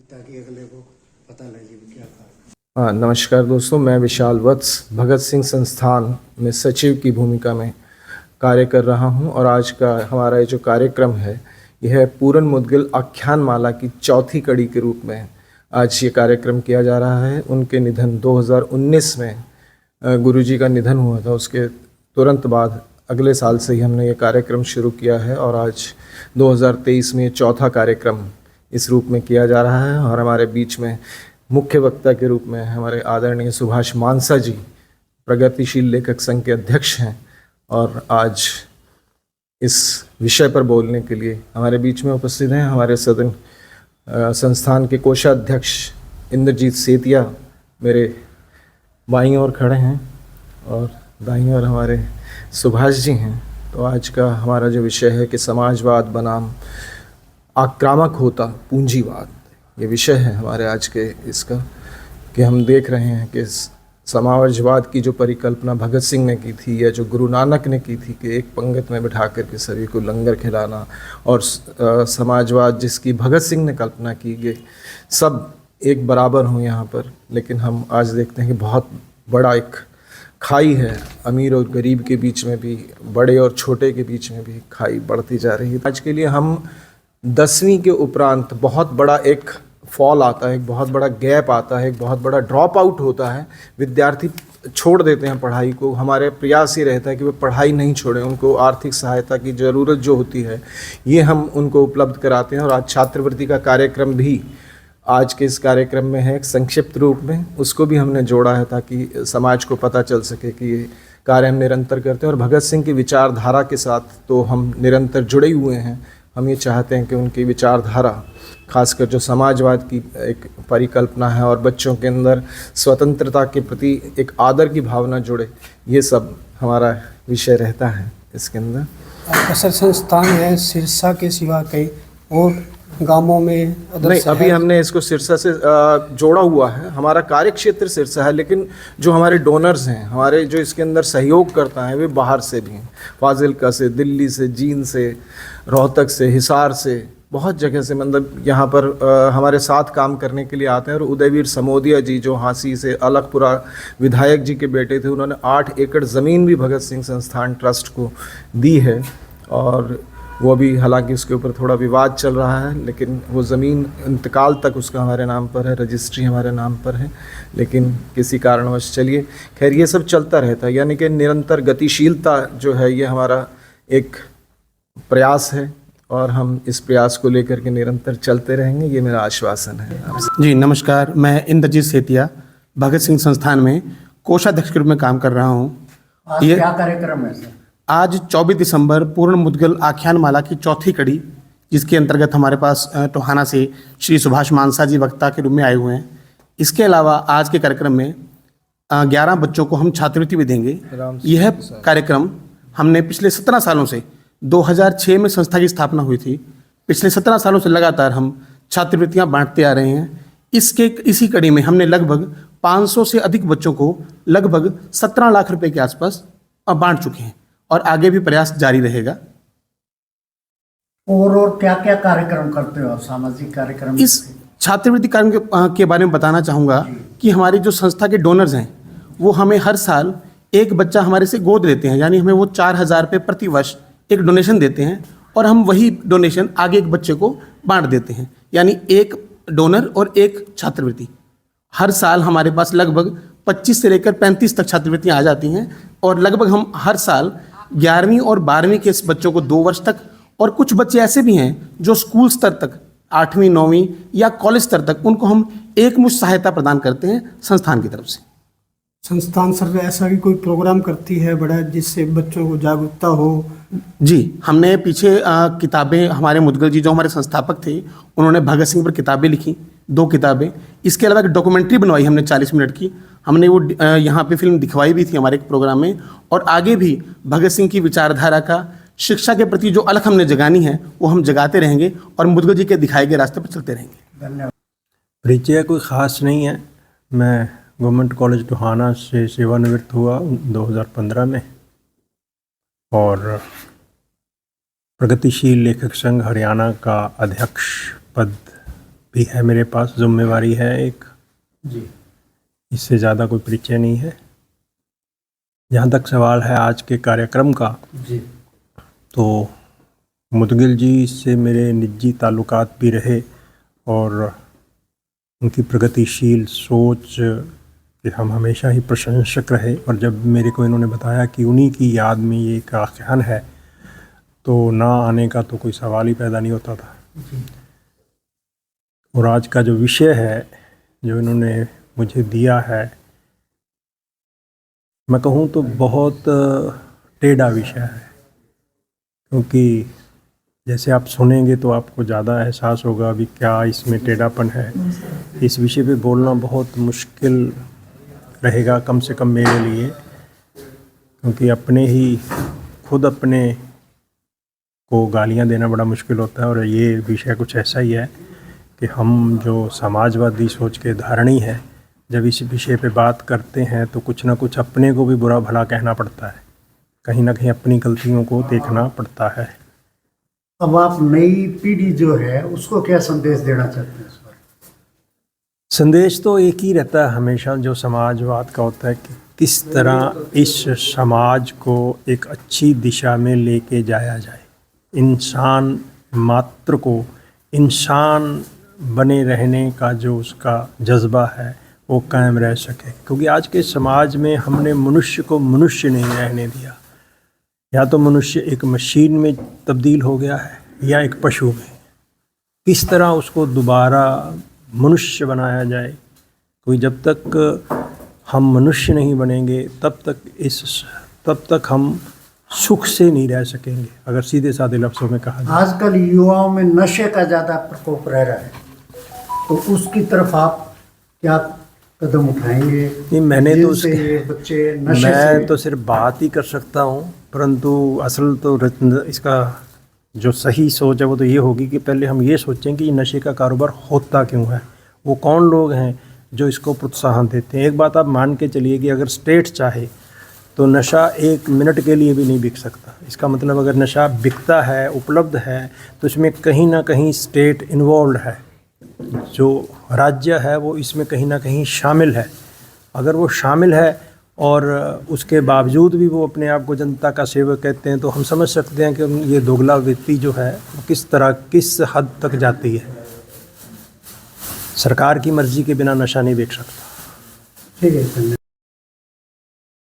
ताकि अगले को पता लगे कि क्या था। हाँ, नमस्कार दोस्तों, मैं विशाल वत्स भगत सिंह संस्थान में सचिव की भूमिका में कार्य कर रहा हूं और आज का हमारा ये जो कार्यक्रम है यह पूरन मुदगिल आख्यान माला की चौथी कड़ी के रूप में आज ये कार्यक्रम किया जा रहा है। उनके निधन 2019 में गुरुजी का निधन हुआ था, उसके तुरंत बाद अगले साल से ही हमने ये कार्यक्रम शुरू किया है और आज 2023 में चौथा कार्यक्रम इस रूप में किया जा रहा है। और हमारे बीच में मुख्य वक्ता के रूप में हमारे आदरणीय सुभाष मानसा जी, प्रगतिशील लेखक संघ के अध्यक्ष हैं और आज इस विषय पर बोलने के लिए हमारे बीच में उपस्थित हैं हमारे सदन संस्थान के कोषाध्यक्ष इंद्रजीत सेतिया मेरे बाईं ओर खड़े हैं और दाईं ओर हमारे सुभाष जी हैं। तो आज का हमारा जो विषय है कि समाजवाद बनाम आक्रामक होता पूंजीवाद, ये विषय है हमारे आज के इसका, कि हम देख रहे हैं कि समाजवाद की जो परिकल्पना भगत सिंह ने की थी या जो गुरु नानक ने की थी कि एक पंगत में बिठा करके सभी को लंगर खिलाना, और समाजवाद जिसकी भगत सिंह ने कल्पना की कि सब एक बराबर हों यहाँ पर, लेकिन हम आज देखते हैं कि बहुत बड़ा एक खाई है, अमीर और गरीब के बीच में भी, बड़े और छोटे के बीच में भी खाई बढ़ती जा रही है। आज के लिए हम 10वीं के उपरांत बहुत बड़ा एक फॉल आता है, एक बहुत बड़ा गैप आता है, एक बहुत बड़ा ड्रॉप आउट होता है। विद्यार्थी छोड़ देते हैं पढ़ाई को। हमारे प्रयास ये रहता है कि वे पढ़ाई नहीं छोड़ें, उनको आर्थिक सहायता की ज़रूरत जो होती है ये हम उनको उपलब्ध कराते हैं। और आज छात्रवृत्ति का कार्यक्रम भी आज के इस कार्यक्रम में है, एक संक्षिप्त रूप में उसको भी हमने जोड़ा है ताकि समाज को पता चल सके कि ये कार्य हम निरंतर करते हैं। और भगत सिंह की विचारधारा के साथ तो हम निरंतर जुड़े हुए हैं। हम ये चाहते हैं कि उनकी विचारधारा, खासकर जो समाजवाद की एक परिकल्पना है और बच्चों के अंदर स्वतंत्रता के प्रति एक आदर की भावना जुड़े, ये सब हमारा विषय रहता है इसके अंदर। आपका सर संस्थान है सिरसा के सिवा कई और गांवों में नहीं, अभी हमने इसको सिरसा से जोड़ा हुआ है। हमारा कार्य क्षेत्र सिरसा है, लेकिन जो हमारे डोनर्स हैं, हमारे जो इसके अंदर सहयोग करता है, वे बाहर से भी हैं। फाजिलका से, दिल्ली से, जींद से, रोहतक से, हिसार से, बहुत जगह से, मतलब यहाँ पर हमारे साथ काम करने के लिए आते हैं। और उदयवीर समोदिया जी जो हांसी से अलगपुरा विधायक जी के बेटे थे, उन्होंने 8 एकड़ ज़मीन भी भगत सिंह संस्थान ट्रस्ट को दी है। और वो भी, हालांकि उसके ऊपर थोड़ा विवाद चल रहा है, लेकिन वो ज़मीन इंतकाल तक उसका हमारे नाम पर है, रजिस्ट्री हमारे नाम पर है। लेकिन किसी कारणवश, चलिए खैर, ये सब चलता रहता है। यानी कि निरंतर गतिशीलता जो है ये हमारा एक प्रयास है और हम इस प्रयास को लेकर के निरंतर चलते रहेंगे, ये मेरा आश्वासन है आपसे। जी नमस्कार, मैं इंद्रजीत सेतिया भगत सिंह संस्थान में कोषाध्यक्ष के रूप में काम कर रहा हूँ। आज क्या कार्यक्रम है सर? आज 24 दिसंबर पूर्ण मुदगल आख्यान माला की चौथी कड़ी, जिसके अंतर्गत हमारे पास टोहाना से श्री सुभाष मानसा जी वक्ता के रूप में आए हुए हैं। इसके अलावा आज के कार्यक्रम में 11 बच्चों को हम छात्रवृत्ति भी देंगे। यह कार्यक्रम हमने पिछले 17 सालों से, 2006 में संस्था की स्थापना हुई थी, पिछले 17 सालों से लगातार हम छात्रवृत्तियाँ बांटते आ रहे हैं। इसी कड़ी में हमने लगभग 500 से अधिक बच्चों को लगभग 17 लाख रुपए के आसपास बांट चुके हैं और आगे भी प्रयास जारी रहेगा। और क्या क्या कार्यक्रम करते हो आप, सामाजिक कार्यक्रम? इस छात्रवृत्ति कार्यक्रम के बारे में बताना चाहूँगा कि हमारी जो संस्था के डोनर्स हैं वो हमें हर साल एक बच्चा हमारे से गोद लेते हैं, यानी हमें वो 4,000 रुपये प्रति वर्ष एक डोनेशन देते हैं और हम वही डोनेशन आगे एक बच्चे को बांट देते हैं। यानी एक डोनर और एक छात्रवृत्ति। हर साल हमारे पास लगभग 25 से लेकर 35 तक छात्रवृत्तियाँ आ जाती हैं और लगभग हम हर साल 11वीं और 12वीं के इस बच्चों को 2 वर्ष तक, और कुछ बच्चे ऐसे भी हैं जो स्कूल स्तर तक, 8वीं 9वीं या कॉलेज स्तर तक, उनको हम एकमुश्त सहायता प्रदान करते हैं संस्थान की तरफ से। संस्थान सर ऐसा भी कोई प्रोग्राम करती है बड़ा जिससे बच्चों को जागरूकता हो? जी, हमने पीछे किताबें, हमारे मुदगल जी जो हमारे संस्थापक थे उन्होंने भगत सिंह पर किताबें लिखी, 2 किताबें। इसके अलावा एक डॉक्यूमेंट्री बनवाई हमने 40 मिनट की, हमने वो यहाँ पे फिल्म दिखवाई भी थी हमारे एक प्रोग्राम में। और आगे भी भगत सिंह की विचारधारा का, शिक्षा के प्रति जो अलख हमने जगानी है वो हम जगाते रहेंगे और मुदगल जी के दिखाए गए रास्ते पर चलते रहेंगे। धन्यवाद। परिचय कोई ख़ास नहीं है। मैं गवर्नमेंट कॉलेज टोहाना से सेवानिवृत्त हुआ 2015 में और प्रगतिशील लेखक संघ हरियाणा का अध्यक्ष पद भी है मेरे पास, जिम्मेवारी है एक, जी इससे ज़्यादा कोई परिचय नहीं है। जहाँ तक सवाल है आज के कार्यक्रम का, जी तो मुदगिल जी से मेरे निजी ताल्लुकात भी रहे और उनकी प्रगतिशील सोच कि हम हमेशा ही प्रशंसक रहे। और जब मेरे को इन्होंने बताया कि उन्हीं की याद में ये एक आख्यान है, तो ना आने का तो कोई सवाल ही पैदा नहीं होता था। और आज का जो विषय है जो इन्होंने मुझे दिया है, मैं कहूँ तो बहुत टेढ़ा विषय है, क्योंकि जैसे आप सुनेंगे तो आपको ज़्यादा एहसास होगा अभी क्या इसमें टेढ़ापन है। इस विषय पे बोलना बहुत मुश्किल रहेगा, कम से कम मेरे लिए, क्योंकि खुद अपने को गालियां देना बड़ा मुश्किल होता है। और ये विषय कुछ ऐसा ही है कि हम जो समाजवादी सोच के धारणी है, जब इस विषय पे बात करते हैं तो कुछ ना कुछ अपने को भी बुरा भला कहना पड़ता है, कहीं ना कहीं अपनी गलतियों को देखना पड़ता है। अब आप नई पीढ़ी जो है उसको क्या संदेश देना चाहते हैं इस पर? संदेश तो एक ही रहता है हमेशा, जो समाजवाद का होता है कि किस तरह इस समाज को एक अच्छी दिशा में लेके जाया जाए, इंसान मात्र को इंसान बने रहने का जो उसका जज्बा है वो कायम रह सके। क्योंकि आज के समाज में हमने मनुष्य को मनुष्य नहीं रहने दिया, या तो मनुष्य एक मशीन में तब्दील हो गया है या एक पशु में। किस तरह उसको दोबारा मनुष्य बनाया जाए, कोई जब तक हम मनुष्य नहीं बनेंगे तब तक हम सुख से नहीं रह सकेंगे, अगर सीधे साधे लफ्ज़ों में कहा जाए। आजकल युवाओं में नशे का ज़्यादा प्रकोप रह रहा है, तो उसकी तरफ आप क्या कदम उठाएंगे? नहीं, मैंने तो जिनसे ये बच्चे नशे मैं से तो सिर्फ बात ही कर सकता हूँ, परंतु असल तो इसका जो सही सोच है वो तो ये होगी कि पहले हम ये सोचें कि नशे का कारोबार होता क्यों है, वो कौन लोग हैं जो इसको प्रोत्साहन देते हैं। एक बात आप मान के चलिए कि अगर स्टेट चाहे तो नशा 1 मिनट के लिए भी नहीं बिक सकता। इसका मतलब अगर नशा बिकता है, उपलब्ध है, तो इसमें कहीं ना कहीं स्टेट इन्वॉल्व है, जो राज्य है वो इसमें कहीं ना कहीं शामिल है। अगर वो शामिल है और उसके बावजूद भी वो अपने आप को जनता का सेवक कहते हैं, तो हम समझ सकते हैं कि ये दोगला वृत्ति जो है वो किस हद तक जाती है। सरकार की मर्ज़ी के बिना नशा नहीं बिक सकता। ठीक है, धन्यवाद।